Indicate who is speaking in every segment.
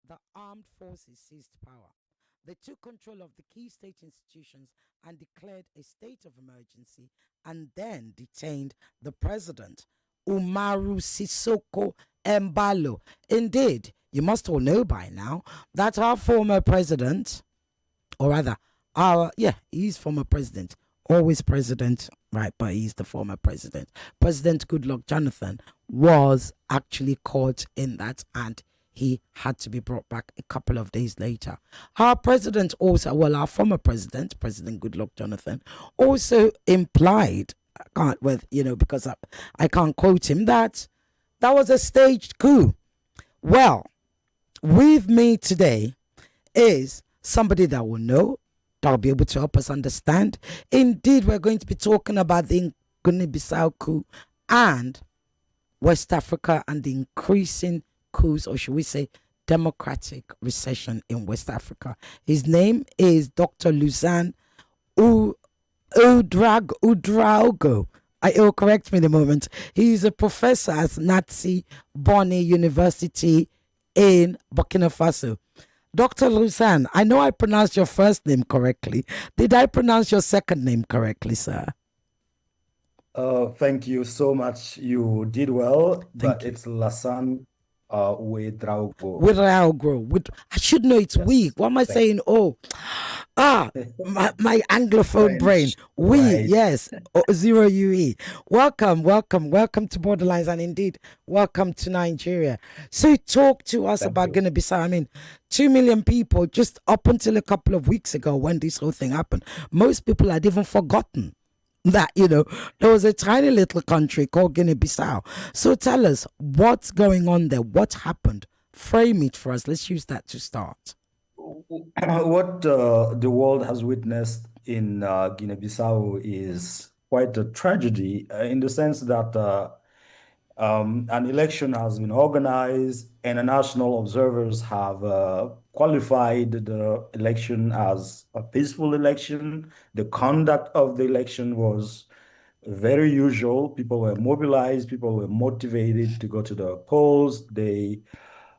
Speaker 1: the armed forces seized power. They took control of the key state institutions and declared a state of emergency and then detained the president, Umaru Sisoko Embalo. Indeed, you must all know by now that our former president, or rather, he's former president, always president, right? But he's the former president. President Goodluck Jonathan was actually caught in that, and he had to be brought back a couple of days later. Our president also, well, our former president, President Goodluck Jonathan, also implied, I can't, with because I can't quote him, that was a staged coup. Well, with me today is somebody that will know, that'll be able to help us understand. Indeed, we're going to be talking about the Guinea Bissau coup and West Africa and the increasing coups, or should we say democratic recession in West Africa. His name is Dr. Lasanne Ouedraogo. He'll correct me in a moment. He's a professor at Boni University in Burkina Faso. Dr. Lasanne, I know I pronounced your first name correctly. Did I pronounce your second name correctly, sir?
Speaker 2: Thank you so much. You did well,
Speaker 1: Thank
Speaker 2: but
Speaker 1: you.
Speaker 2: it's Lasanne Ouedraogo.
Speaker 1: Ouedraogo. I should know it's
Speaker 2: Yes.
Speaker 1: we. What am I
Speaker 2: Thank
Speaker 1: saying? Oh, my Anglophone brain.
Speaker 2: French,
Speaker 1: We,
Speaker 2: right.
Speaker 1: yes. Zero UE. Welcome to Borderlines, and indeed, welcome to Nigeria. So talk to us
Speaker 2: Thank
Speaker 1: about
Speaker 2: you.
Speaker 1: Guinea-Bissau. I mean, 2 million people just up until a couple of weeks ago when this whole thing happened. Most people had even forgotten that, there was a tiny little country called Guinea-Bissau. So tell us what's going on there. What happened? Frame it for us. Let's use that to start.
Speaker 2: What the world has witnessed in Guinea-Bissau is quite a tragedy in the sense that an election has been organized and national observers have qualified the election as a peaceful election. The conduct of the election was very usual. People were mobilized, people were motivated to go to the polls. They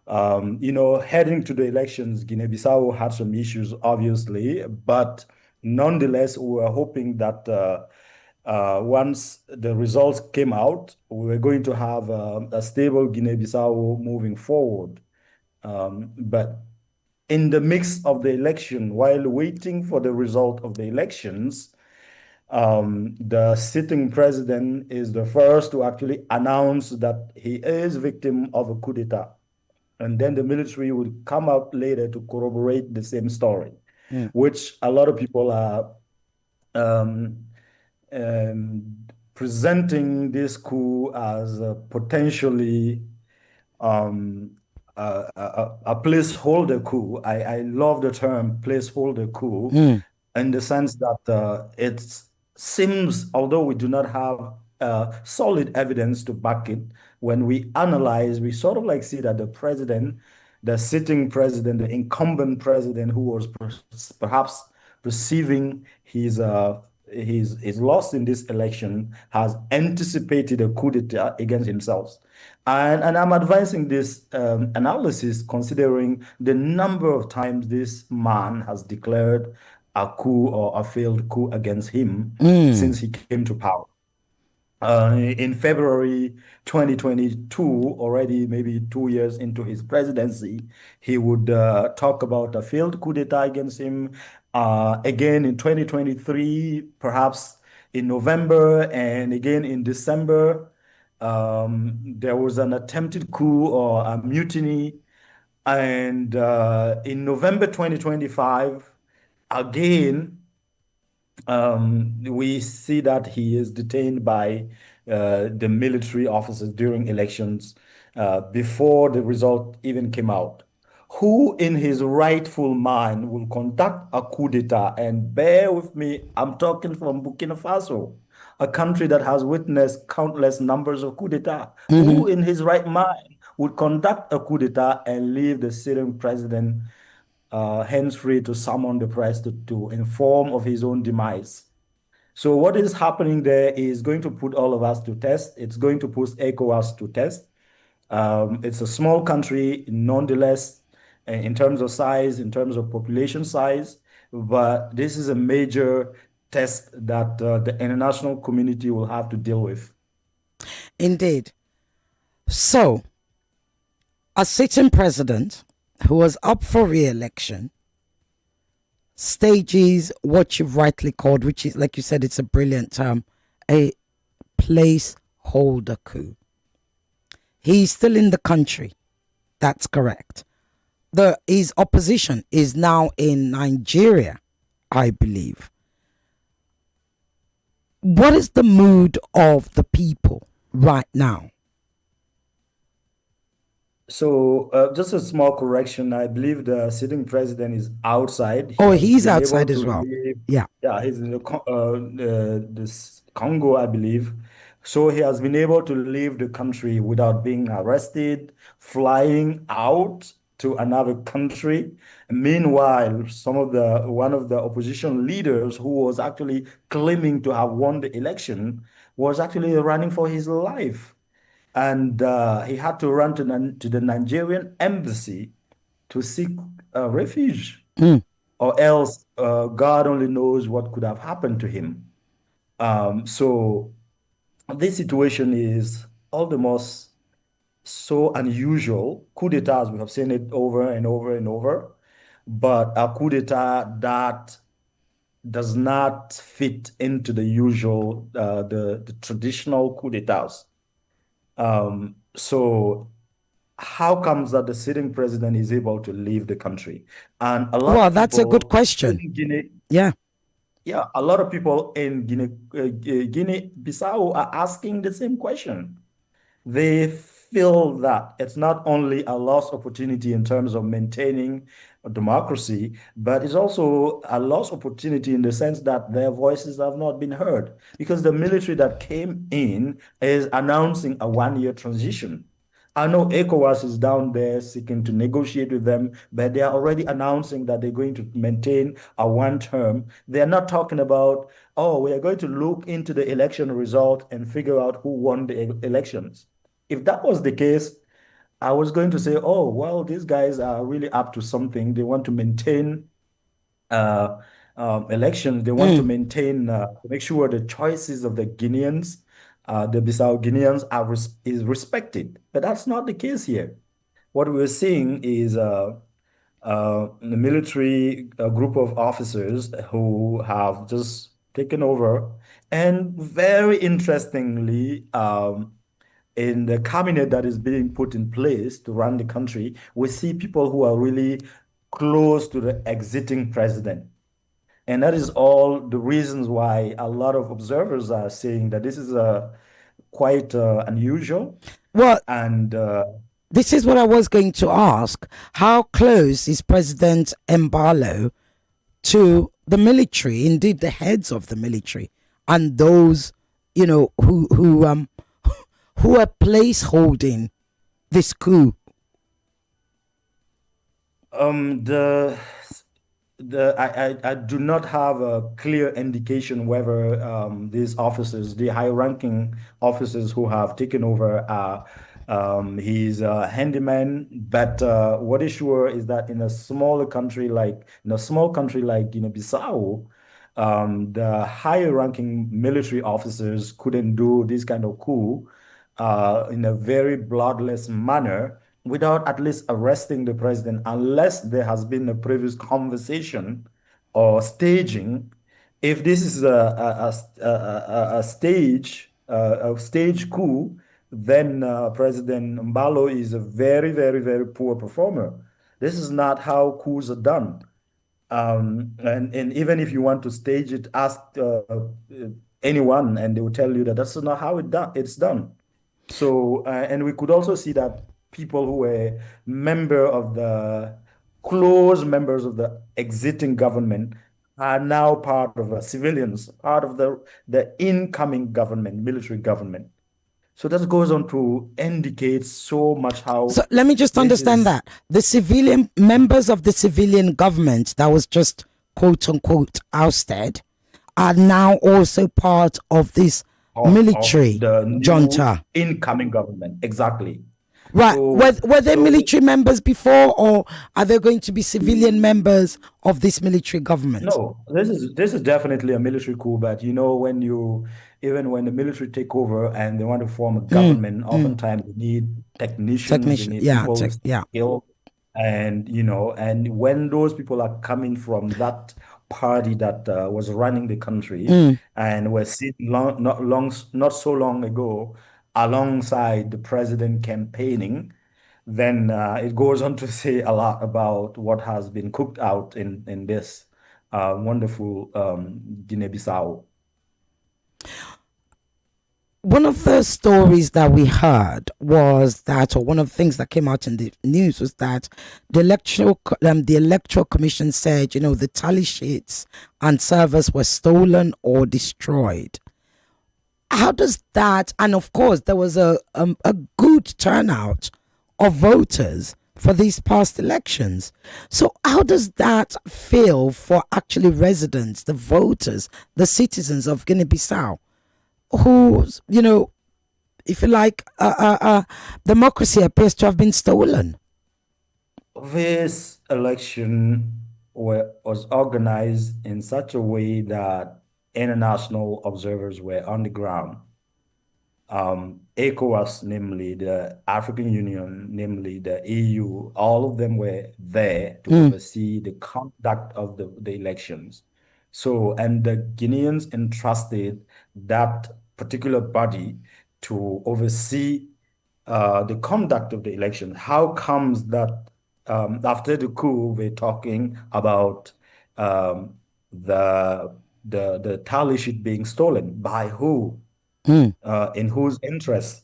Speaker 2: heading to the elections, Guinea-Bissau had some issues, obviously, but nonetheless, we were hoping that once the results came out, we were going to have a stable Guinea-Bissau moving forward. But in the mix of the election, while waiting for the result of the elections, the sitting president is the first to actually announce that he is victim of a coup d'etat. And then the military will come out later to corroborate the same story, which a lot of people are presenting this coup as potentially a placeholder coup. I love the term placeholder coup in the sense that it seems, although we do not have solid evidence to back it, when we analyze, we sort of like see that the president, the sitting president, the incumbent president who was perhaps perceiving his loss in this election has anticipated a coup d'etat against himself. And I'm advancing this analysis considering the number of times this man has declared a coup or a failed coup against him since he came to power. In February 2022, already maybe 2 years into his presidency, he would talk about a failed coup d'etat against him. Again in 2023, perhaps in November, and again in December, there was an attempted coup or a mutiny. And in November 2025, again, we see that he is detained by the military officers during elections before the result even came out. Who in his rightful mind will conduct a coup d'etat? And bear with me, I'm talking from Burkina Faso, a country that has witnessed countless numbers of coup d'etat. Who in his right mind would conduct a coup d'etat and leave the sitting president hands free to summon the press to inform of his own demise? So what is happening there is going to put all of us to test. It's going to put ECOWAS to test. It's a small country, nonetheless. in terms of size, in terms of population size. But this is a major test that the international community will have to deal with.
Speaker 1: Indeed. So, a sitting president who was up for re-election stages what you've rightly called, which is, like you said, it's a brilliant term, a placeholder coup. He's still in the country. That's correct. His opposition is now in Nigeria, I believe. What is the mood of the people right now?
Speaker 2: So just a small correction. I believe the sitting president is outside. He
Speaker 1: Oh,
Speaker 2: has
Speaker 1: he's
Speaker 2: been
Speaker 1: outside
Speaker 2: able
Speaker 1: as
Speaker 2: to
Speaker 1: well.
Speaker 2: leave.
Speaker 1: Yeah.
Speaker 2: Yeah, he's in this Congo, I believe. So he has been able to leave the country without being arrested, flying out to another country. Meanwhile, one of the opposition leaders who was actually claiming to have won the election was actually running for his life. And he had to run to the Nigerian embassy to seek refuge, or else God only knows what could have happened to him. So this situation is all the most so unusual. Coup d'etats, we have seen it over and over and over, but a coup d'etat that does not fit into the usual, the traditional coup d'etats. So how comes that the sitting president is able to leave the country? And a lot
Speaker 1: Well,
Speaker 2: of
Speaker 1: that's a good
Speaker 2: people
Speaker 1: question.
Speaker 2: in Guinea,
Speaker 1: Yeah.
Speaker 2: yeah, a lot of people in Guinea Bissau are asking the same question. They feel that it's not only a lost opportunity in terms of maintaining a democracy, but it's also a lost opportunity in the sense that their voices have not been heard because the military that came in is announcing a one-year transition. I know ECOWAS is down there seeking to negotiate with them, but they are already announcing that they're going to maintain a one term. They're not talking about, oh, we are going to look into the election result and figure out who won the elections. If that was the case, I was going to say, oh, well, these guys are really up to something. They want to maintain uh, elections. They want to maintain, make sure the choices of the Guineans, the Bissau Guineans, is respected. But that's not the case here. What we're seeing is the military group of officers who have just taken over, and very interestingly, in the cabinet that is being put in place to run the country, we see people who are really close to the exiting president. And that is all the reasons why a lot of observers are saying that this is quite unusual.
Speaker 1: Well,
Speaker 2: And
Speaker 1: this is what I was going to ask. How close is President Embalo to the military, indeed the heads of the military, and those, who are place holding this coup?
Speaker 2: I do not have a clear indication whether these officers, the high-ranking officers who have taken over, are his handyman. But what is sure is that in a small country like Guinea-Bissau, the higher-ranking military officers couldn't do this kind of coup in a very bloodless manner without at least arresting the president, unless there has been a previous conversation or staging. If this is a stage coup, then President Mbalo is a very, very, very poor performer. This is not how coups are done. And even if you want to stage it, ask anyone, and they will tell you that that's not how it's done. So, and we could also see that people who were close members of the exiting government are now part of civilians, part of the incoming government, military government. So that goes on to indicate so much how.
Speaker 1: So let me just understand that the civilian members of the civilian government that was just quote unquote ousted are now also part of this military
Speaker 2: the new
Speaker 1: junta.
Speaker 2: incoming government. Exactly.
Speaker 1: Right.
Speaker 2: So,
Speaker 1: Were they
Speaker 2: so
Speaker 1: military members before, or are they going to be civilian members of this military government?
Speaker 2: no, this is definitely a military coup. But when you even when the military take over and they want to form a
Speaker 1: Mm,
Speaker 2: government,
Speaker 1: mm.
Speaker 2: oftentimes they need technicians, they
Speaker 1: Technician.
Speaker 2: need
Speaker 1: Yeah.
Speaker 2: people with
Speaker 1: Yeah.
Speaker 2: skill, and when those people are coming from that party that was running the country
Speaker 1: Mm.
Speaker 2: and were seen not so long ago alongside the president campaigning, then it goes on to say a lot about what has been cooked out in this wonderful Guinea-Bissau.
Speaker 1: One of the stories that we heard was that, or one of the things that came out in the news was that the electoral commission said, the tally sheets and servers were stolen or destroyed. How does that? And of course, there was a good turnout of voters for these past elections. So how does that feel for actually residents, the voters, the citizens of Guinea-Bissau, whose, if you like, democracy appears to have been stolen?
Speaker 2: This election was organized in such a way that international observers were on the ground. ECOWAS, namely the African Union, namely the EU, all of them were there to oversee the conduct of the elections. So, and the Guineans entrusted that particular body to oversee the conduct of the election. How comes that after the coup, we're talking about um, the tally sheet being stolen by who? In whose interest.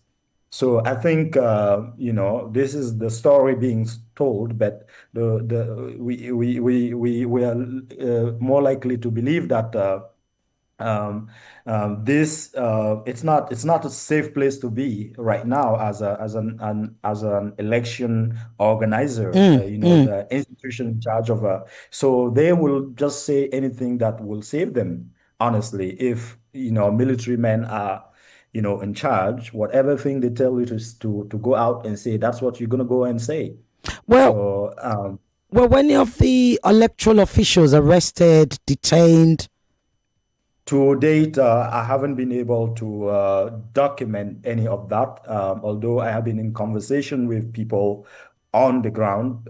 Speaker 2: So I think this is the story being told, but the we are more likely to believe that um, this it's not a safe place to be right now as an election organizer. The institution in charge of so they will just say anything that will save them. Honestly, if military men are in charge, whatever thing they tell you to go out and say, that's what you're gonna go and say.
Speaker 1: Well,
Speaker 2: So
Speaker 1: were any of the electoral officials arrested, detained?
Speaker 2: to date, I haven't been able to document any of that, although I have been in conversation with people on the ground,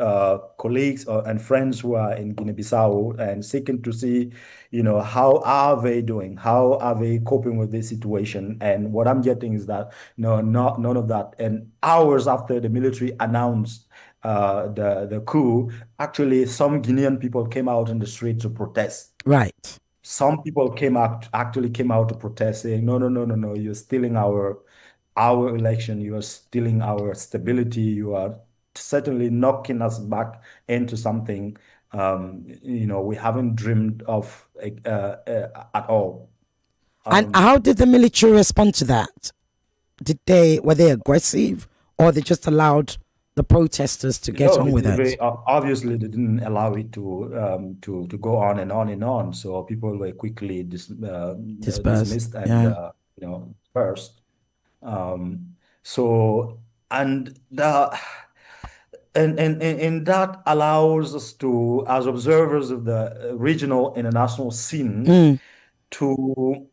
Speaker 2: colleagues and friends who are in Guinea-Bissau and seeking to see, how are they doing? How are they coping with this situation? And what I'm getting is that, no, none of that. And hours after the military announced the coup, actually, some Guinean people came out in the street to protest.
Speaker 1: Right.
Speaker 2: Some people actually came out to protest, saying, no, no, no, no, no, you're stealing our election, you are stealing our stability, you are certainly knocking us back into something we haven't dreamed of at all.
Speaker 1: And how did the military respond to that? Were they aggressive, or they just allowed the protesters to get on with it?
Speaker 2: Obviously, they didn't allow it to go on and on and on. So people were quickly
Speaker 1: Dispersed.
Speaker 2: dismissed and
Speaker 1: Yeah.
Speaker 2: dispersed. So and the and that allows us to, as observers of the regional international scene, to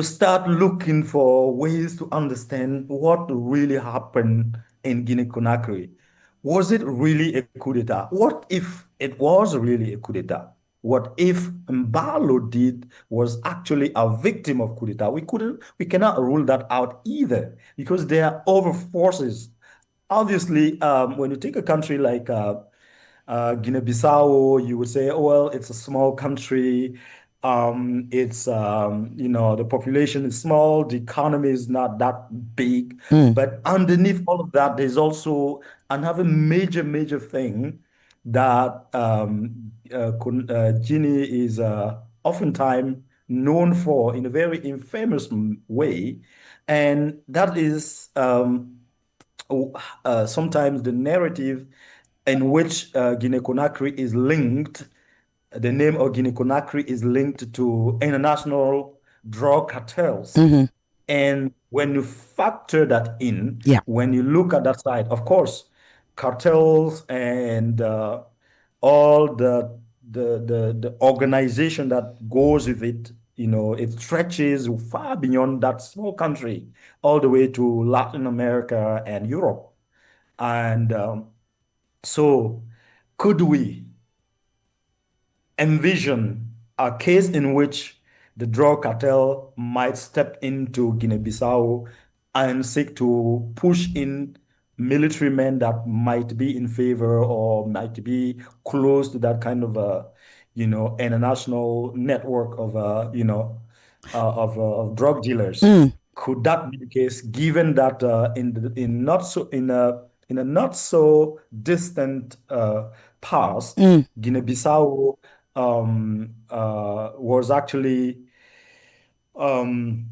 Speaker 2: start looking for ways to understand what really happened in Guinea-Conakry. Was it really a coup d'etat? What if it was really a coup d'etat? What if Mbalo did was actually a victim of coup d'etat? We cannot rule that out either because there are other forces. Obviously, when you take a country like Guinea-Bissau, you would say, oh, well, it's a small country. It's the population is small, the economy is not that big. But underneath all of that, there's also another major, major thing that Guinea is oftentimes known for in a very infamous way, and that is sometimes the narrative in which Guinea-Conakry is linked, the name of Guinea-Conakry is linked to international drug cartels. And when you factor that in,
Speaker 1: Yeah.
Speaker 2: when you look at that side, of course, cartels and all the organization that goes with it, it stretches far beyond that small country, all the way to Latin America and Europe. And so, could we envision a case in which the drug cartel might step into Guinea-Bissau and seek to push in military men that might be in favor or might be close to that kind of a, international network of, of drug dealers.
Speaker 1: Mm,
Speaker 2: Could that be the case, given that in a not so distant past,
Speaker 1: mm,
Speaker 2: Guinea-Bissau was actually um,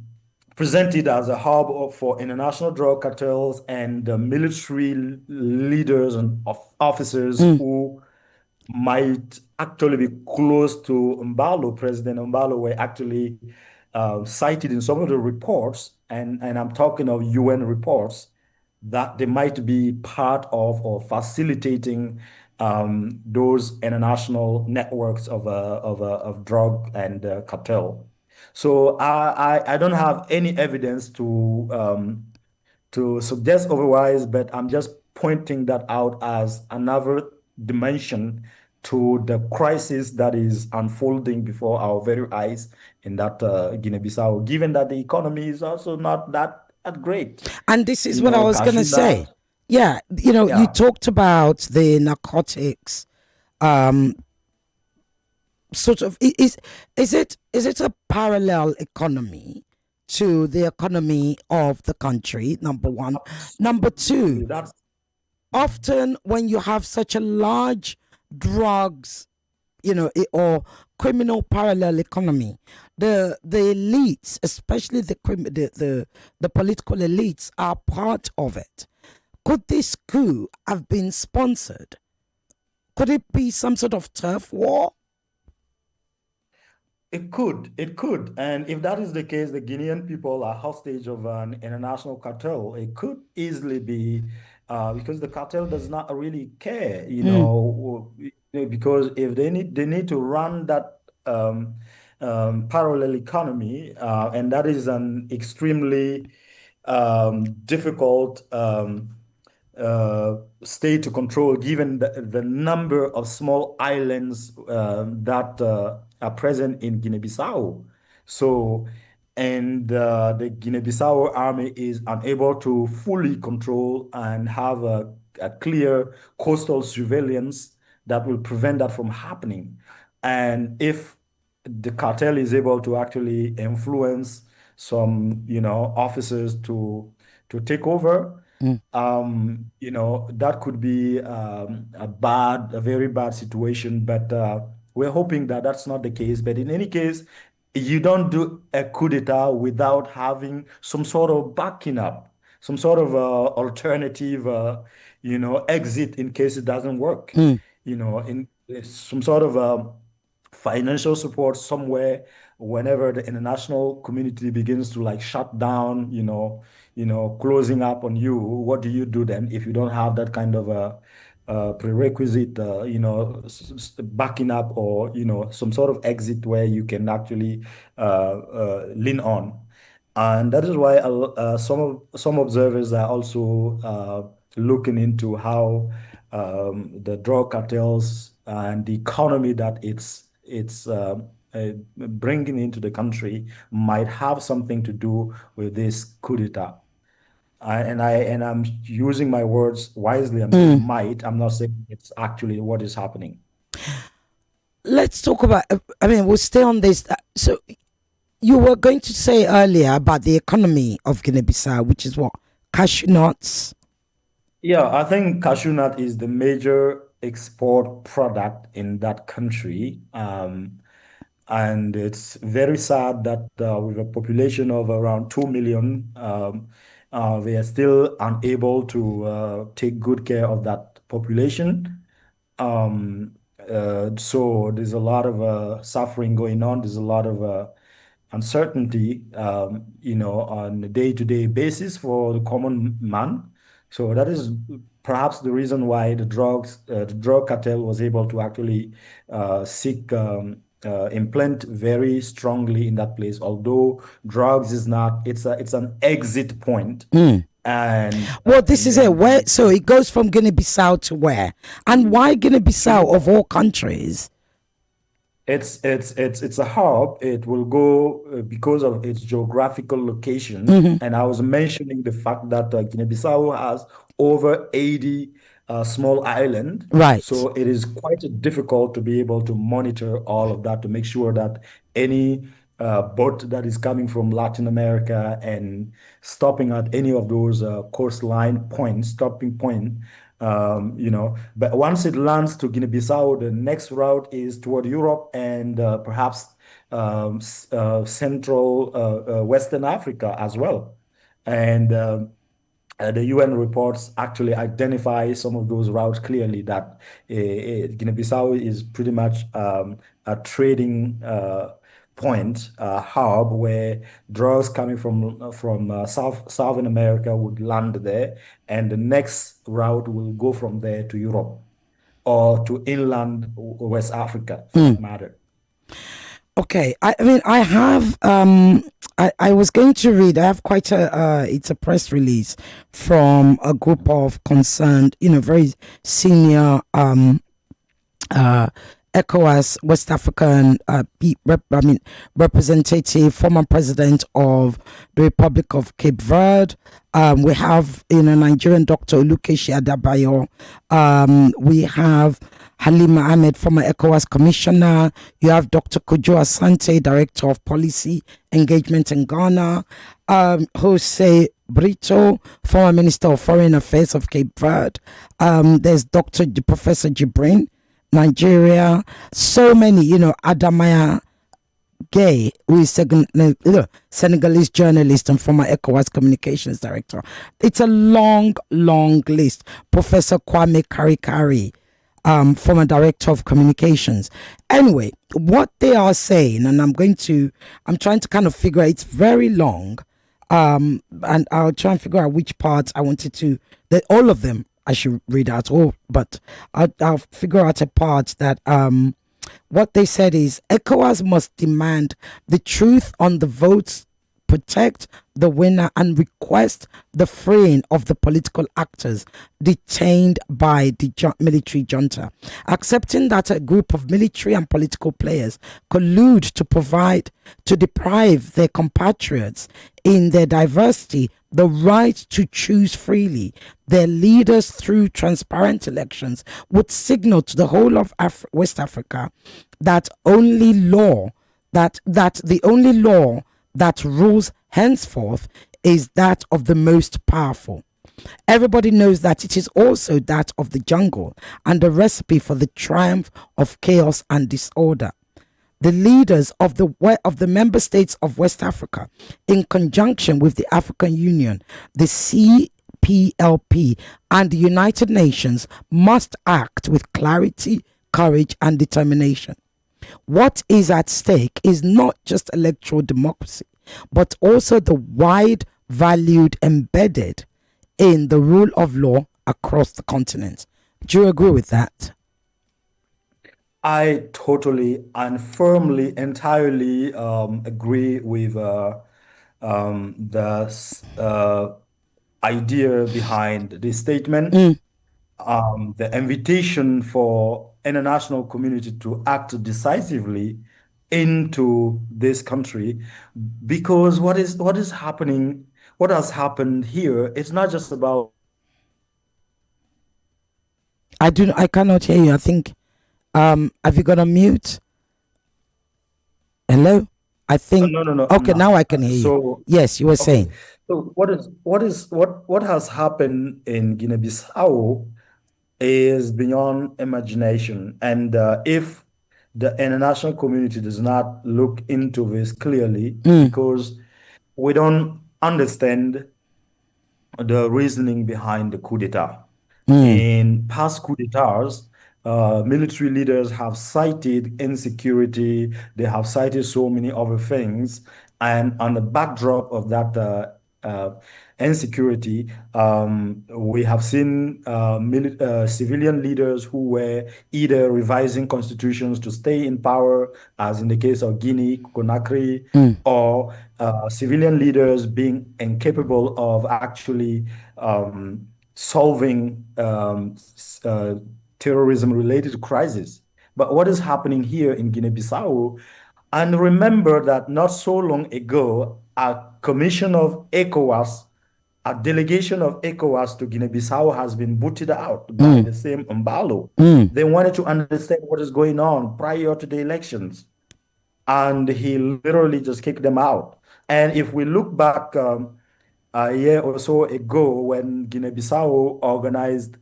Speaker 2: presented as a hub for international drug cartels and military leaders and officers
Speaker 1: mm,
Speaker 2: who might actually be close to Mbalo. President Mbalo were actually cited in some of the reports, and I'm talking of UN reports, that they might be part of or facilitating those international networks of drug and cartel. So I don't have any evidence to suggest otherwise, but I'm just pointing that out as another dimension to the crisis that is unfolding before our very eyes in that Guinea-Bissau, given that the economy is also not that great.
Speaker 1: and this is what I was going to
Speaker 2: Cashew
Speaker 1: say.
Speaker 2: nut,
Speaker 1: Yeah, you
Speaker 2: yeah,
Speaker 1: talked about the narcotics. Um, sort of is it a parallel economy to the economy of the country? Number one. Number two,
Speaker 2: absolutely. That's
Speaker 1: often when you have such a large drugs, or criminal parallel economy, the elites, especially the political elites, are part of it. Could this coup have been sponsored? Could it be some sort of turf war?
Speaker 2: It could. And if that is the case, the Guinean people are hostage of an international cartel. It could easily be because the cartel does not really care,
Speaker 1: Mm,
Speaker 2: because if they need to run that parallel economy, and that is an extremely difficult state to control, given the number of small islands that are present in Guinea-Bissau. So, and the Guinea-Bissau army is unable to fully control and have a clear coastal surveillance that will prevent that from happening. And if the cartel is able to actually influence some, officers to take over,
Speaker 1: mm,
Speaker 2: that could be a very bad situation, but we're hoping that that's not the case. But in any case, you don't do a coup d'etat without having some sort of backing up, some sort of alternative, exit in case it doesn't work.
Speaker 1: mm,
Speaker 2: In some sort of financial support somewhere whenever the international community begins to like shut down, closing up on you. What do you do then if you don't have that kind of a prerequisite, backing up, or some sort of exit where you can actually lean on? And that is why some observers are also looking into how the drug cartels and the economy that it's bringing into the country might have something to do with this coup d'etat. I'm using my words wisely. I'm saying
Speaker 1: mm.
Speaker 2: might. I'm not saying it's actually what is happening.
Speaker 1: Let's talk about. I mean, we'll stay on this. So you were going to say earlier about the economy of Guinea-Bissau, which is what, cashew nuts.
Speaker 2: Yeah, I think cashew nut is the major export product in that country. And it's very sad that with a population of around 2 million, they are still unable to take good care of that population. So there's a lot of suffering going on. There's a lot of uncertainty, on a day-to-day basis for the common man. So that is perhaps the reason why the drug cartel was able to actually seek implant very strongly in that place. Although drugs is not, it's an exit point,
Speaker 1: Mm.
Speaker 2: and
Speaker 1: Well, this is it. Where so it goes from Guinea-Bissau to where, and why
Speaker 2: to
Speaker 1: Guinea-Bissau of
Speaker 2: Europe.
Speaker 1: all countries?
Speaker 2: It's a hub. It will go because of its geographical location.
Speaker 1: Hmm.
Speaker 2: And I was mentioning the fact that Guinea-Bissau has over 80 small island.
Speaker 1: Right.
Speaker 2: So it is quite difficult to be able to monitor all of that to make sure that any boat that is coming from Latin America and stopping at any of those coastline points, stopping point, but once it lands to Guinea-Bissau, the next route is toward Europe and perhaps Central Western Africa as well. And the UN reports actually identify some of those routes clearly that Guinea-Bissau is pretty much a trading point, hub where drugs coming from Southern America would land there, and the next route will go from there to Europe or to inland West Africa, for
Speaker 1: Mm.
Speaker 2: that matter.
Speaker 1: Okay. I mean, I have. I was going to read. I have quite a. It's a press release from a group of concerned, very senior uh, ECOWAS West African representative, former president of the Republic of Cape Verde. We have Nigerian Dr. Olukeshi Adabayo. We have Halima Ahmed, former ECOWAS commissioner. You have Dr. Kojo Asante, director of policy engagement in Ghana. Jose Brito, former minister of foreign affairs of Cape Verde. There's Professor Jibrin, Nigeria. So many, Adamaya Gay, who is Senegalese journalist and former ECOWAS communications director. It's a long, long list. Professor Kwame Karikari, former director of communications. Anyway, what they are saying, and I'm trying to kind of figure out, it's very long. And I'll try and figure out which parts I wanted to, that all of them I should read out all, but I'll figure out a part that, what they said is ECOWAS must demand the truth on the votes, protect the winner, and request the freeing of the political actors detained by the military junta. Accepting that a group of military and political players collude to deprive their compatriots in their diversity the right to choose freely their leaders through transparent elections would signal to the whole of West Africa that the only law that rules henceforth is that of the most powerful. Everybody knows that it is also that of the jungle and a recipe for the triumph of chaos and disorder. The leaders of the member states of West Africa, in conjunction with the African Union, the CPLP, and the United Nations, must act with clarity, courage, and determination. What is at stake is not just electoral democracy, but also the wide valued embedded in the rule of law across the continent. Do you agree with that?
Speaker 2: I totally and firmly, entirely agree with the idea behind this statement,
Speaker 1: Mm.
Speaker 2: the invitation for international community to act decisively into this country, because what is happening, what has happened here, it's not just about.
Speaker 1: I cannot hear you. I think have you got a mute? Hello? I
Speaker 2: No,
Speaker 1: think
Speaker 2: no, no, no, I'm
Speaker 1: okay,
Speaker 2: not.
Speaker 1: now I can hear you.
Speaker 2: So,
Speaker 1: Yes, you were
Speaker 2: okay.
Speaker 1: saying.
Speaker 2: So what has happened in Guinea-Bissau is beyond imagination. And if the international community does not look into this clearly,
Speaker 1: Mm.
Speaker 2: because we don't understand the reasoning behind the coup d'etat.
Speaker 1: Mm.
Speaker 2: In past coup d'etats, military leaders have cited insecurity, they have cited so many other things. And on the backdrop of that insecurity, we have seen civilian leaders who were either revising constitutions to stay in power, as in the case of Guinea, Conakry,
Speaker 1: Mm.
Speaker 2: or civilian leaders being incapable of actually solving terrorism-related crisis. But what is happening here in Guinea-Bissau? And remember that not so long ago, a commission of ECOWAS, a delegation of ECOWAS to Guinea-Bissau has been booted out by
Speaker 1: Mm.
Speaker 2: the same Umbalo.
Speaker 1: Mm.
Speaker 2: They wanted to understand what is going on prior to the elections, and he literally just kicked them out. And if we look back a year or so ago when Guinea-Bissau organized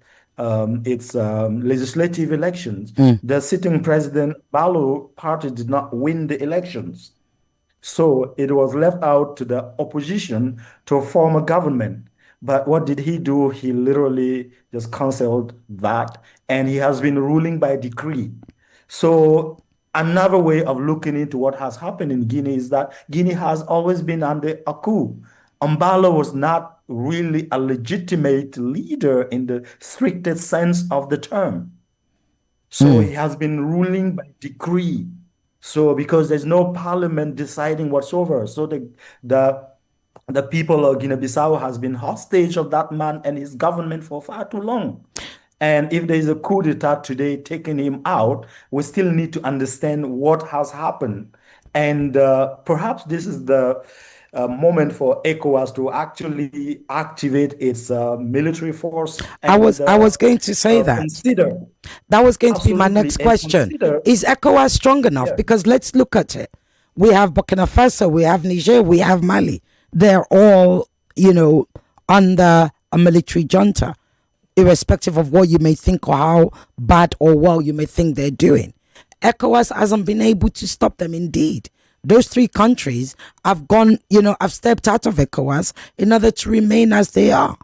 Speaker 2: its legislative elections,
Speaker 1: Mm.
Speaker 2: the sitting president Balo party did not win the elections. So it was left out to the opposition to form a government. But what did he do? He literally just canceled that, and he has been ruling by decree. So another way of looking into what has happened in Guinea is that Guinea has always been under a coup. Umbala was not really a legitimate leader in the strictest sense of the term. So
Speaker 1: Mm.
Speaker 2: he has been ruling by decree. So because there's no parliament deciding whatsoever, so the the people of Guinea-Bissau has been hostage of that man and his government for far too long. And if there is a coup d'etat today taking him out, we still need to understand what has happened. And perhaps this is the moment for ECOWAS to actually activate its military force and
Speaker 1: I was going to say that.
Speaker 2: consider,
Speaker 1: That was going to be my
Speaker 2: absolutely,
Speaker 1: next
Speaker 2: and
Speaker 1: question.
Speaker 2: consider,
Speaker 1: Is ECOWAS strong enough?
Speaker 2: yeah.
Speaker 1: Because let's look at it. We have Burkina Faso, we have Niger, we have Mali. They're all, under a military junta, irrespective of what you may think or how bad or well you may think they're doing. ECOWAS hasn't been able to stop them, indeed. Those three countries have gone, have stepped out of ECOWAS in order to remain as they are.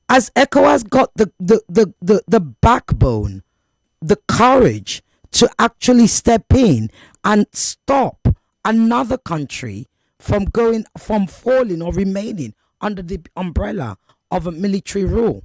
Speaker 1: Has ECOWAS got the backbone, the courage to actually step in and stop another country from falling or remaining under the umbrella of a military rule?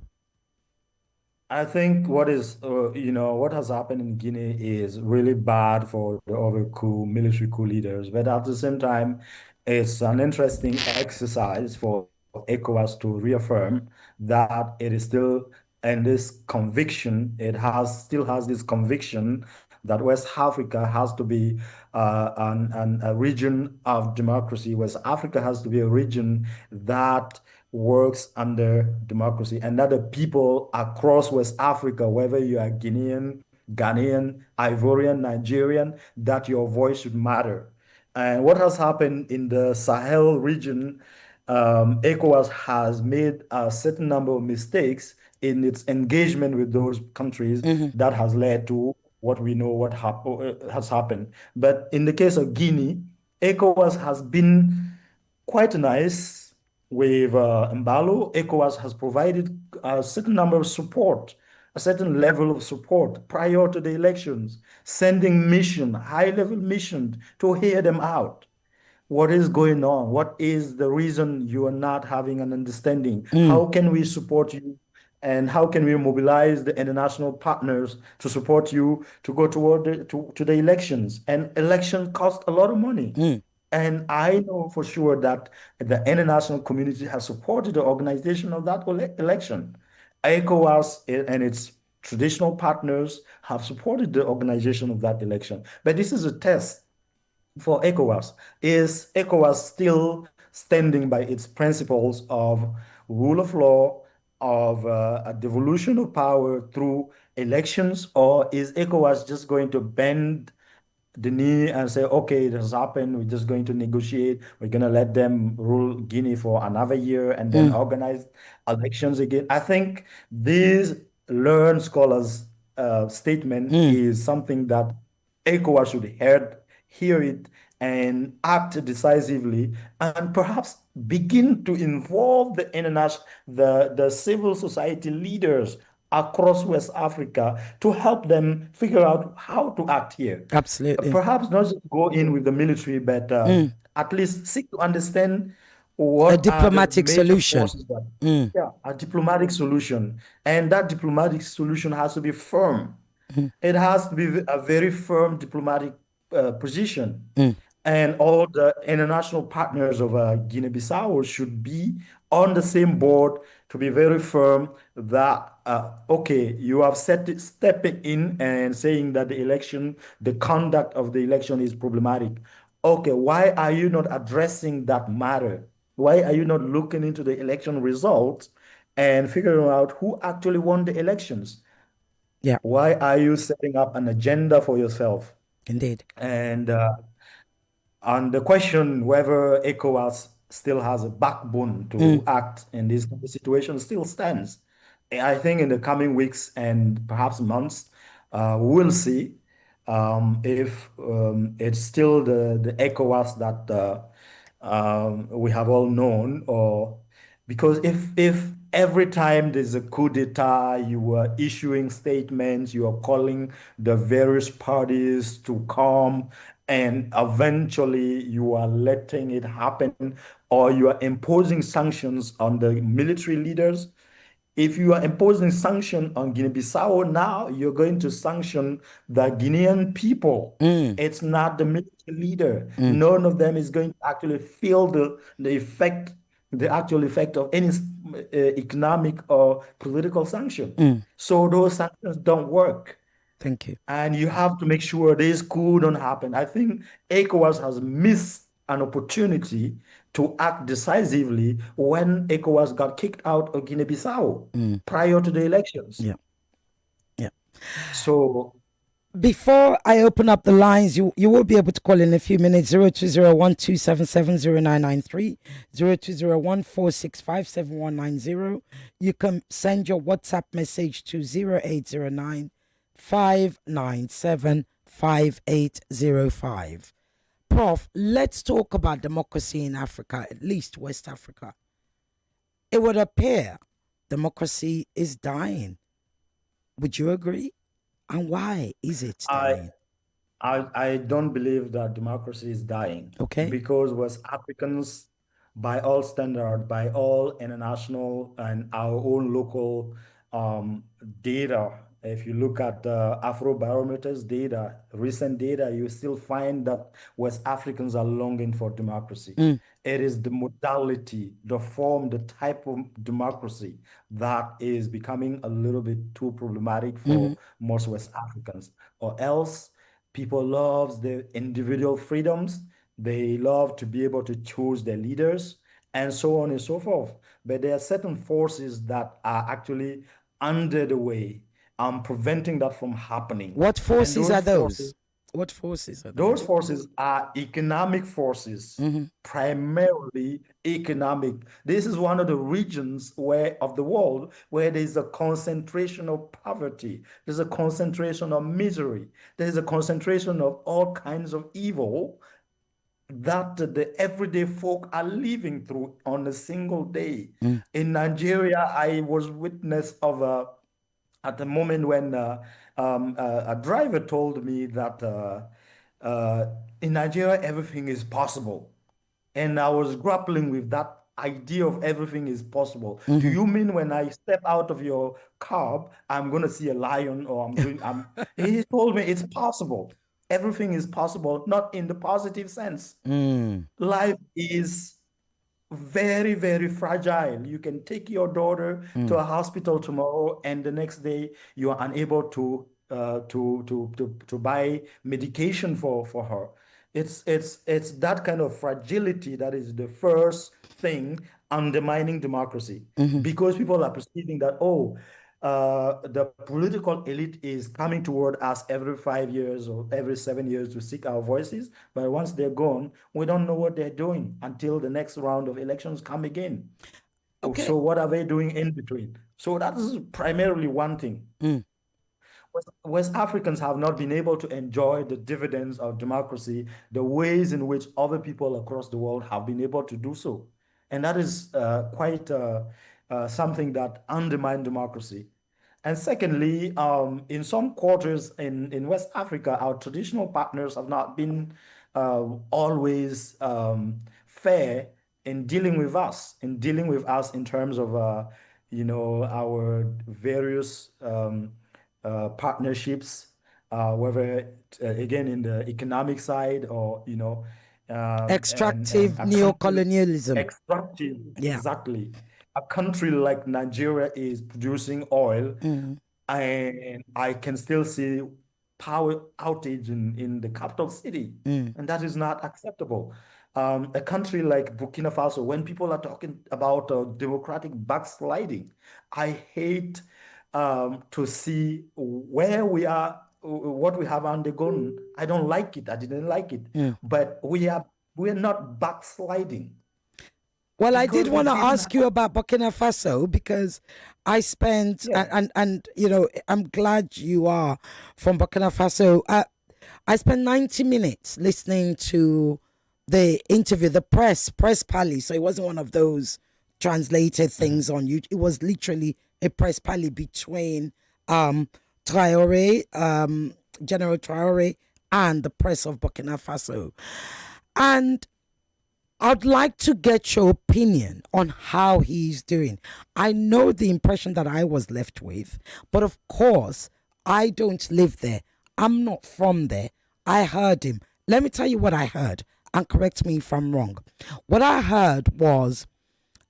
Speaker 2: I think what has happened in Guinea is really bad for the other military coup leaders. But at the same time, it's an interesting exercise for ECOWAS to reaffirm that it is still in this conviction, still has this conviction that West Africa has to be a region of democracy. West Africa has to be a region that works under democracy, and that the people across West Africa, whether you are Guinean, Ghanaian, Ivorian, Nigerian, that your voice should matter. And what has happened in the Sahel region, ECOWAS has made a certain number of mistakes in its engagement with those countries
Speaker 1: Mm-hmm.
Speaker 2: that has led to what we know has happened. But in the case of Guinea, ECOWAS has been quite nice with Mbalo. ECOWAS has provided a certain number of support, a certain level of support prior to the elections, sending high-level mission to hear them out. What is going on? What is the reason you are not having an understanding?
Speaker 1: Mm.
Speaker 2: How can we support you? And how can we mobilize the international partners to support you to go to the elections? And elections cost a lot of money.
Speaker 1: Mm.
Speaker 2: And I know for sure that the international community has supported the organization of that election. ECOWAS and its traditional partners have supported the organization of that election. But this is a test for ECOWAS. Is ECOWAS still standing by its principles of rule of law, of a devolution of power through elections, or is ECOWAS just going to bend the knee and say, okay, it has happened. We're just going to negotiate. We're going to let them rule Guinea for another year and then
Speaker 1: Mm.
Speaker 2: organize elections again? I think this learned scholars' statement
Speaker 1: Mm.
Speaker 2: is something that ECOWAS should hear it and act decisively and perhaps begin to involve the international, the civil society leaders across West Africa to help them figure out how to act here.
Speaker 1: Absolutely.
Speaker 2: Perhaps not just go in with the military, but at least seek to understand
Speaker 1: A
Speaker 2: what are the
Speaker 1: diplomatic
Speaker 2: major
Speaker 1: solution.
Speaker 2: forces that, yeah, a diplomatic solution. And that diplomatic solution has to be firm. It has to be a very firm diplomatic position. And all the international partners of Guinea-Bissau should be on the same board to be very firm that, okay, you have stepping in and saying that the conduct of the election is problematic. Okay, why are you not addressing that matter? Why are you not looking into the election results and figuring out who actually won the elections?
Speaker 1: Yeah,
Speaker 2: Why are you setting up an agenda for yourself?
Speaker 1: indeed.
Speaker 2: And on the question whether ECOWAS still has a backbone to act in this situation still stands. I think in the coming weeks and perhaps months, we'll see if it's still the ECOWAS that we have all known, or because if every time there's a coup d'etat, you are issuing statements, you are calling the various parties to come, and eventually you are letting it happen, or you are imposing sanctions on the military leaders. If you are imposing sanction on Guinea-Bissau now, you're going to sanction the Guinean people. It's not the military leader. None of them is going to actually feel the actual effect of any economic or political sanction. So those sanctions don't work.
Speaker 1: Thank you.
Speaker 2: And you have to make sure this coup don't happen. I think ECOWAS has missed an opportunity to act decisively when ECOWAS got kicked out of Guinea-Bissau prior to the elections.
Speaker 1: Yeah. Yeah.
Speaker 2: So
Speaker 1: Before I open up the lines, you will be able to call in a few minutes. 0201-277-0993, 0201-465-7190. You can send your WhatsApp message to 0809 597 5805. Prof, let's talk about democracy in Africa, at least West Africa. It would appear democracy is dying. Would you agree? And why is it dying?
Speaker 2: I don't believe that democracy is dying.
Speaker 1: Okay.
Speaker 2: Because West Africans, by all standard, by all international and our own local data, if you look at the Afrobarometer's data, recent data, you still find that West Africans are longing for democracy. It is the modality, the form, the type of democracy that is becoming a little bit too problematic for most West Africans. Or else, people love the individual freedoms. They love to be able to choose their leaders and so on and so forth. But there are certain forces that are actually under the way, preventing that from happening.
Speaker 1: What forces are those? What forces are
Speaker 2: those? Those forces are economic forces, primarily economic. This is one of the regions of the world where there's a concentration of poverty, there's a concentration of misery, there's a concentration of all kinds of evil that the everyday folk are living through on a single day. In Nigeria, I was witness of at the moment when a driver told me that in Nigeria, everything is possible. And I was grappling with that idea of everything is possible. Do you mean when I step out of your cab, I'm going to see a lion, or he told me it's possible. Everything is possible, not in the positive sense. Life is very, very fragile. You can take your daughter to a hospital tomorrow, and the next day you are unable to buy medication for her. It's that kind of fragility that is the first thing undermining democracy, because people are perceiving that, the political elite is coming toward us every 5 years or every 7 years to seek our voices. But once they're gone, we don't know what they're doing until the next round of elections come again.
Speaker 1: Okay.
Speaker 2: So what are they doing in between? So that is primarily one thing. West Africans have not been able to enjoy the dividends of democracy the ways in which other people across the world have been able to do so. And that is quite something that undermines democracy. And secondly, in some quarters in West Africa, our traditional partners have not been always fair in dealing with us in terms of our various partnerships, whether again in the economic side or and
Speaker 1: Extractive
Speaker 2: a country
Speaker 1: neocolonialism.
Speaker 2: extractive,
Speaker 1: Yeah.
Speaker 2: exactly. A country like Nigeria is producing oil,
Speaker 1: Mm,
Speaker 2: and I can still see power outage in the capital city,
Speaker 1: mm.
Speaker 2: and that is not acceptable. A country like Burkina Faso, when people are talking about democratic backsliding, I hate to see where we are, what we have undergone. I don't like it. I didn't like it,
Speaker 1: Mm.
Speaker 2: but we're not backsliding
Speaker 1: Well, I did
Speaker 2: because we
Speaker 1: want to
Speaker 2: didn't
Speaker 1: ask you
Speaker 2: have.
Speaker 1: about Burkina Faso because I spent
Speaker 2: Yeah.
Speaker 1: and you know I'm glad you are from Burkina Faso. I spent 90 minutes listening to the interview, the press pally. So it wasn't one of those translated
Speaker 2: Mhm.
Speaker 1: things on YouTube. It was literally a press pally between um Traore, General Traore, and the press of Burkina Faso. And I'd like to get your opinion on how he's doing. I know the impression that I was left with, but of course, I don't live there. I'm not from there. I heard him. Let me tell you what I heard, and correct me if I'm wrong. What I heard was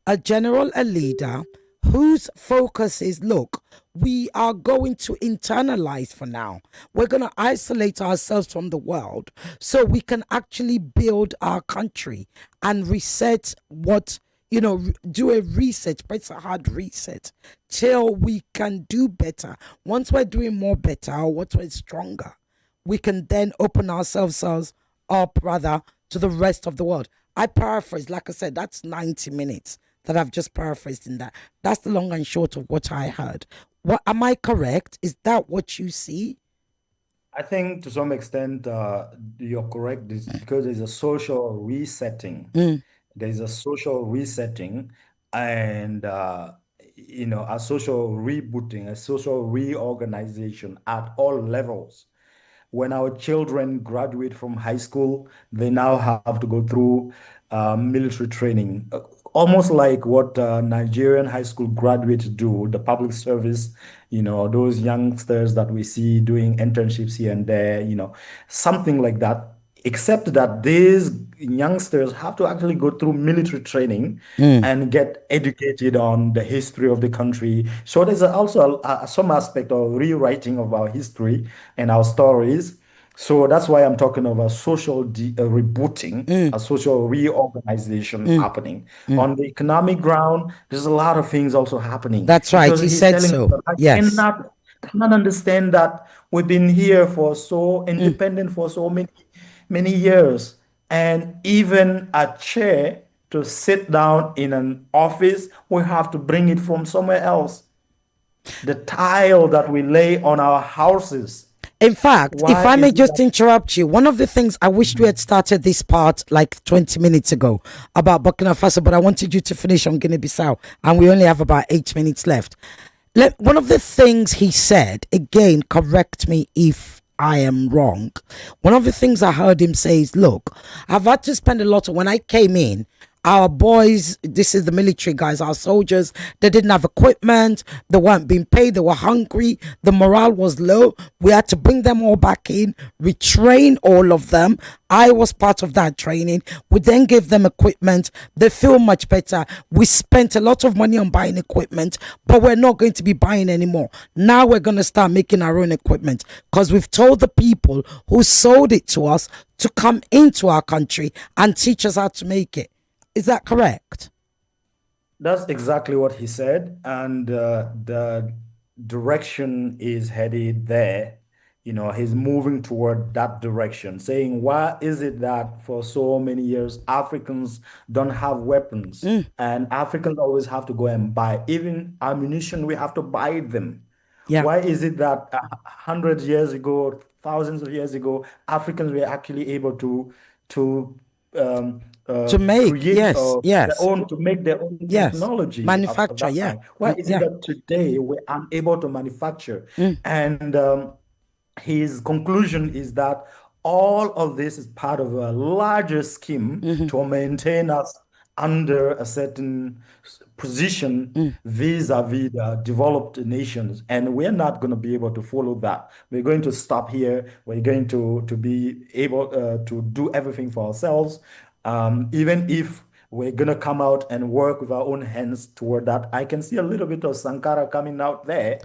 Speaker 1: a general, a leader whose focus is, look, we are going to internalize for now. We're going to isolate ourselves from the world so we can actually build our country and reset what, do a reset, but it's a hard reset till we can do better. Once we're doing more better, or once we're stronger, we can then open ourselves up rather to the rest of the world. I paraphrase, like I said, that's 90 minutes that I've just paraphrased in that. That's the long and short of what I heard. What am I correct? Is that what you see?
Speaker 2: I think to some extent you're correct because there's a social resetting.
Speaker 1: Mm,
Speaker 2: There's a social resetting and a social rebooting, a social reorganization at all levels. When our children graduate from high school, they now have to go through military training, almost like what Nigerian high school graduates do, the public service, those youngsters that we see doing internships here and there, something like that, except that these youngsters have to actually go through military training
Speaker 1: mm.
Speaker 2: and get educated on the history of the country. So there's also some aspect of rewriting of our history and our stories. So that's why I'm talking of a social rebooting,
Speaker 1: Mm,
Speaker 2: a social reorganization
Speaker 1: mm,
Speaker 2: happening.
Speaker 1: mm.
Speaker 2: On the economic ground, there's a lot of things also happening
Speaker 1: That's right.
Speaker 2: because
Speaker 1: He
Speaker 2: he's
Speaker 1: said
Speaker 2: telling us
Speaker 1: so.
Speaker 2: that I
Speaker 1: Yes.
Speaker 2: cannot understand that we've been here for so
Speaker 1: Mm.
Speaker 2: independent for so many years, and even a chair to sit down in an office, we have to bring it from somewhere else. The tile that we lay on our houses,
Speaker 1: In fact, if
Speaker 2: why
Speaker 1: I
Speaker 2: is
Speaker 1: may
Speaker 2: it
Speaker 1: just
Speaker 2: that?
Speaker 1: interrupt you, one of the things I wished we had started this part like 20 minutes ago about Burkina Faso, but I wanted you to finish on Guinea Bissau, and we only have about 8 minutes left. One of the things he said, again, correct me if I am wrong. One of the things I heard him say is, look, I've had to spend a lot of, when I came in, our boys, this is the military guys, our soldiers, they didn't have equipment, they weren't being paid, they were hungry, the morale was low. We had to bring them all back in, retrain all of them. I was part of that training. We then gave them equipment. They feel much better. We spent a lot of money on buying equipment, but we're not going to be buying anymore. Now we're going to start making our own equipment because we've told the people who sold it to us to come into our country and teach us how to make it. Is that correct?
Speaker 2: That's exactly what he said, and the direction is headed there. He's moving toward that direction, saying, why is it that for so many years Africans don't have weapons
Speaker 1: Mm,
Speaker 2: and Africans always have to go and buy, even ammunition, we have to buy them.
Speaker 1: yeah.
Speaker 2: Why is it that 100 years ago, thousands of years ago, Africans were actually able to
Speaker 1: to make,
Speaker 2: create
Speaker 1: yes,
Speaker 2: their own, to make their own
Speaker 1: yes,
Speaker 2: technology
Speaker 1: manufacture,
Speaker 2: at that time. Why is it that today we're unable to manufacture? And his conclusion is that all of this is part of a larger scheme to maintain us under a certain position vis-a-vis the developed nations, and we're not going to be able to follow that. We're going to stop here. We're going to be able to do everything for ourselves, even if we're going to come out and work with our own hands toward that. I can see a little bit of Sankara coming out there,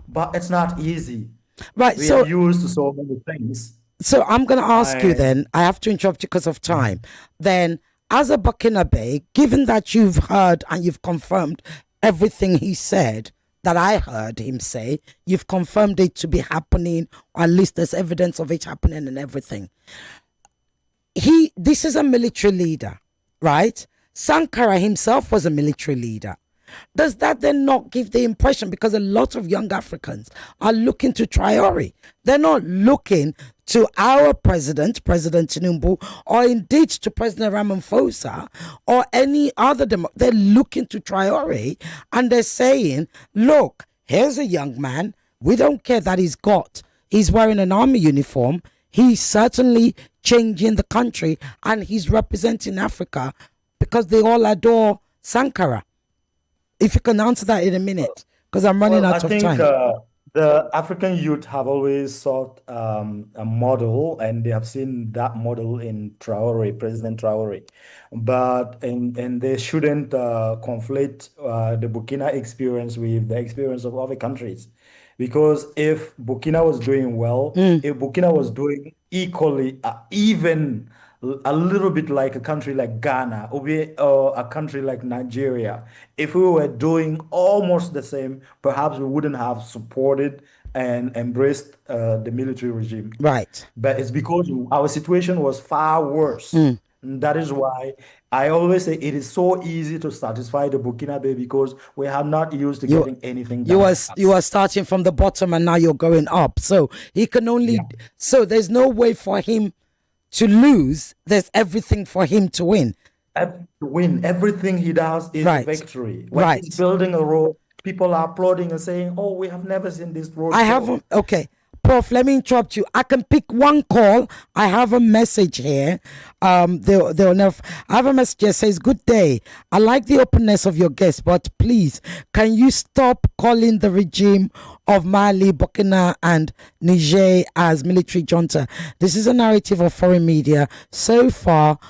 Speaker 2: but it's not easy.
Speaker 1: Right.
Speaker 2: We are used to so many things.
Speaker 1: So I'm going to ask you then, I have to interrupt you because of time. Then, as a Burkinabe, given that you've heard and you've confirmed everything he said, that I heard him say, you've confirmed it to be happening, or at least there's evidence of it happening and everything. This is a military leader, right? Sankara himself was a military leader. Does that then not give the impression, because a lot of young Africans are looking to Traore, they're not looking to our president, President Tinubu, or indeed to President Ramaphosa or any other they're looking to Traore, and they're saying, look, here's a young man, we don't care that he's wearing an army uniform, he's certainly changing the country and he's representing Africa, because they all adore Sankara. If you can answer that in a minute, because I'm running out of time.
Speaker 2: I think the African youth have always sought a model, and they have seen that model in Traore, President Traore. But and they shouldn't conflate the Burkina experience with the experience of other countries. Because if Burkina was doing well, if Burkina was doing equally, even a little bit like a country like Ghana or a country like Nigeria, if we were doing almost the same, perhaps we wouldn't have supported and embraced the military regime.
Speaker 1: Right.
Speaker 2: But it's because our situation was far worse. And that is why I always say it is so easy to satisfy the Burkinabe, because we are not used to getting anything done.
Speaker 1: You are starting from the bottom and now you're going up. So he can only, so there's no way for him to lose. There's everything for him to win.
Speaker 2: To win. Everything he does is victory. When he's building a road, people are applauding and saying, oh, we have never seen this road.
Speaker 1: Okay. Prof, let me interrupt you. I can pick one call. I have a message here. I have a message here. Says, good day. I like the openness of your guest, but please, can you stop calling the regime of Mali, Burkina, and Niger as military junta? This is a narrative of foreign media. So far,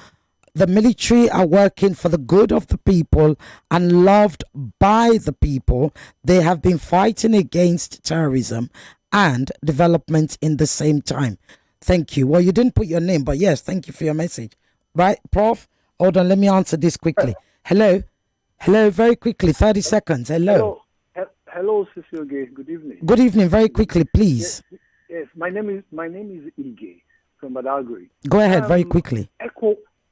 Speaker 1: the military are working for the good of the people and loved by the people. They have been fighting against terrorism and development in the same time. Thank you. Well, you didn't put your name, but yes, thank you for your message. Right, Prof? Hold on, let me answer this quickly. Hello? Hello, very quickly, 30 seconds. Hello.
Speaker 3: Hello, Cecil Gay. Good evening.
Speaker 1: Good evening, very quickly, please.
Speaker 3: Yes, my name is Ige from Badagry.
Speaker 1: Go ahead, very quickly.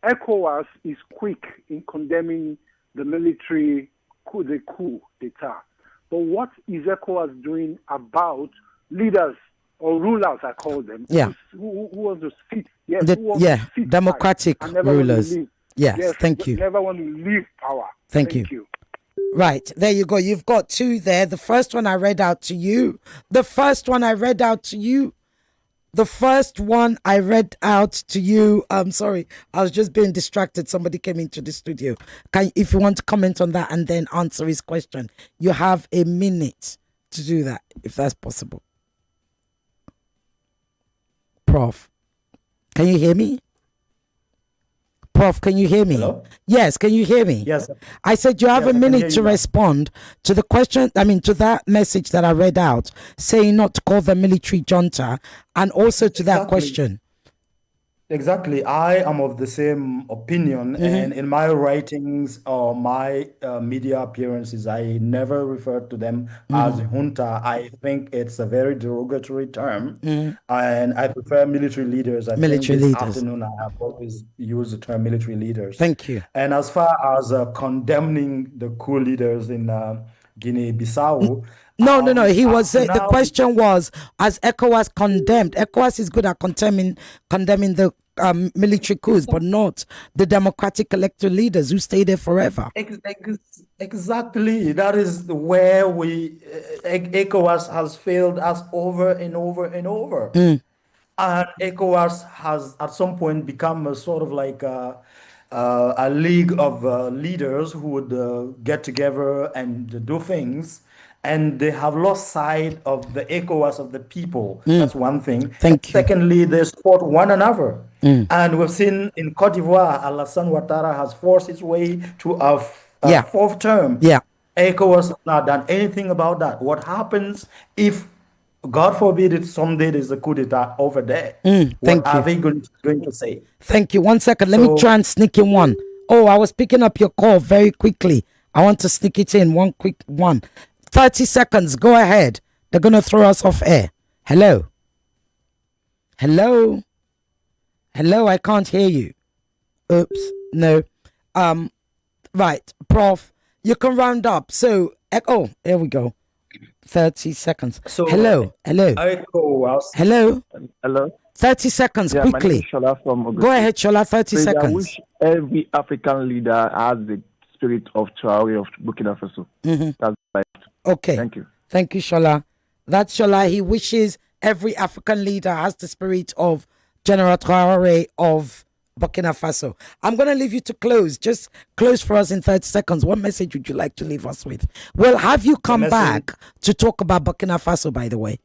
Speaker 3: ECOWAS is quick in condemning the military coup d'etat. But what is ECOWAS doing about leaders or rulers, I call them, who want to sit,
Speaker 1: democratic rulers. Yes, thank you.
Speaker 3: Never want to leave power.
Speaker 1: Thank you. Right, there you go. You've got two there. The first one I read out to you. I'm sorry, I was just being distracted. Somebody came into the studio. If you want to comment on that and then answer his question, you have a minute to do that, if that's possible. Prof, can you hear me? Prof, can you hear me?
Speaker 2: Hello?
Speaker 1: Yes, can you hear me?
Speaker 2: Yes.
Speaker 1: I said you have a minute to respond to the question, to that message that I read out, saying not to call the military junta, and also to that question.
Speaker 2: Exactly. I am of the same opinion, and in my writings or my media appearances, I never refer to them as junta. I think it's a very derogatory term, and I prefer military leaders. This afternoon, I have always used the term military leaders.
Speaker 1: Thank you.
Speaker 2: And as far as condemning the coup leaders in Guinea Bissau,
Speaker 1: No. He was the question was, as ECOWAS condemned. ECOWAS is good at condemning the military coups, but not the democratic elected leaders who stay there forever.
Speaker 2: Exactly. That is where ECOWAS has failed us over and over and over. And ECOWAS has at some point become a sort of like a league of leaders who would get together and do things. And they have lost sight of the ECOWAS of the people. That's one thing.
Speaker 1: Thank you.
Speaker 2: Secondly, they support one another. And we've seen in Cote d'Ivoire, Alassane Ouattara has forced its way to a fourth term.
Speaker 1: Yeah.
Speaker 2: ECOWAS has not done anything about that. What happens if, God forbid, it someday there's a coup d'etat over there? What are they going to say?
Speaker 1: Thank you. 1 second. Let me try and sneak in one. Oh, I was picking up your call very quickly. I want to sneak it in. One quick one. 30 seconds. Go ahead. They're going to throw us off air. Hello. Hello. Hello. I can't hear you. Oops. No. Right. Prof, you can round up. So, oh, there we go. 30 seconds.
Speaker 2: So,
Speaker 1: hello.
Speaker 2: ECOWAS.
Speaker 1: Hello. 30 seconds,
Speaker 4: Yeah,
Speaker 1: quickly.
Speaker 4: my name is Shola from Augustin.
Speaker 1: Go ahead, Shola, 30
Speaker 4: Please,
Speaker 1: seconds.
Speaker 4: I wish every African leader has the spirit of Traore of Burkina Faso. That's right.
Speaker 1: Okay.
Speaker 4: Thank you.
Speaker 1: Thank you, Shola. That's Shola. He wishes every African leader has the spirit of General Traore of Burkina Faso. I'm going to leave you to close. Just close for us in 30 seconds. What message would you like to leave us with? Well, have you come back to talk about Burkina Faso, by the way?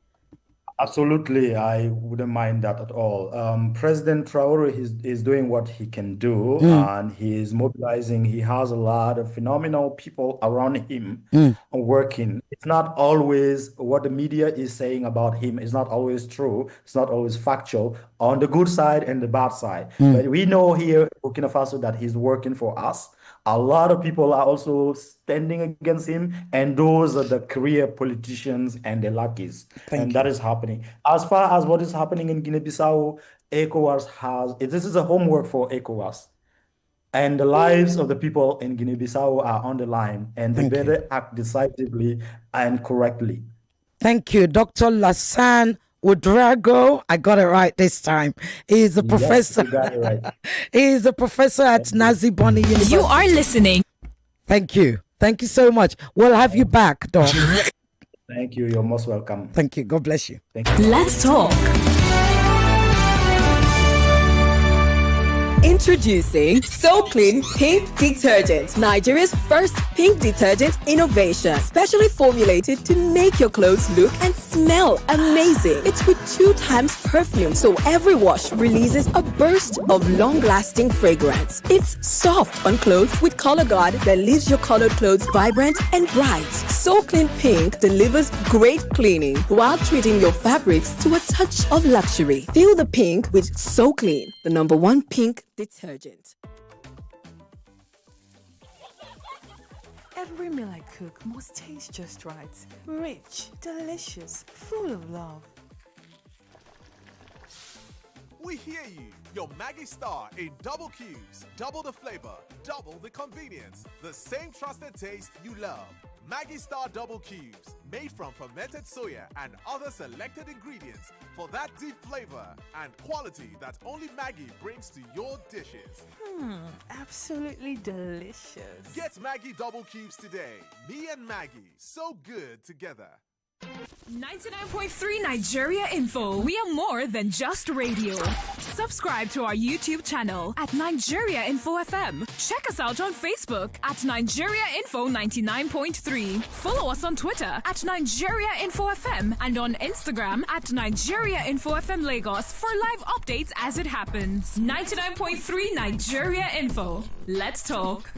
Speaker 2: Absolutely, I wouldn't mind that at all. President Traore is doing what he can do, and he is mobilizing. He has a lot of phenomenal people around him working. It's not always what the media is saying about him. It's not always true. It's not always factual on the good side and the bad side. But we know here in Burkina Faso that he's working for us. A lot of people are also standing against him, and those are the career politicians and the lackeys. That is happening. As far as what is happening in Guinea-Bissau, ECOWAS this is a homework for ECOWAS. And the lives of the people in Guinea-Bissau are on the line, and they better act decisively and correctly.
Speaker 1: Thank you. Dr. Lasanne Ouedraogo, I got it right this time. He is a professor.
Speaker 2: Yes, you got it right.
Speaker 1: He is a professor at Boni University.
Speaker 5: You are listening.
Speaker 1: Thank you. Thank you so much. We'll have you back, Doc.
Speaker 2: Thank you. You're most welcome.
Speaker 1: Thank you. God bless you.
Speaker 2: Thank you.
Speaker 5: Let's talk.
Speaker 6: Introducing So Clean Pink Detergent, Nigeria's first pink detergent innovation, specially formulated to make your clothes look and smell amazing. It's with 2 times perfume, so every wash releases a burst of long-lasting fragrance. It's soft on clothes with color guard that leaves your colored clothes vibrant and bright. So Clean Pink delivers great cleaning while treating your fabrics to a touch of luxury. Feel the pink with So Clean, the #1 pink detergent.
Speaker 7: Every meal I cook must taste just right. Rich, delicious, full of love.
Speaker 8: We hear you. Your Maggie Star in double cubes. Double the flavor, double the convenience. The same trusted taste you love. Maggie Star Double Cubes. Made from fermented soya and other selected ingredients for that deep flavor and quality that only Maggie brings to your dishes.
Speaker 7: Absolutely delicious.
Speaker 8: Get Maggie Double Cubes today. Me and Maggie, so good together.
Speaker 5: 99.3 Nigeria Info. We are more than just radio. Subscribe to our YouTube channel at Nigeria Info FM. Check us out on Facebook at Nigeria Info 99.3. Follow us on Twitter at Nigeria Info FM and on Instagram at Nigeria Info FM Lagos for live updates as it happens. 99.3 Nigeria Info. Let's talk.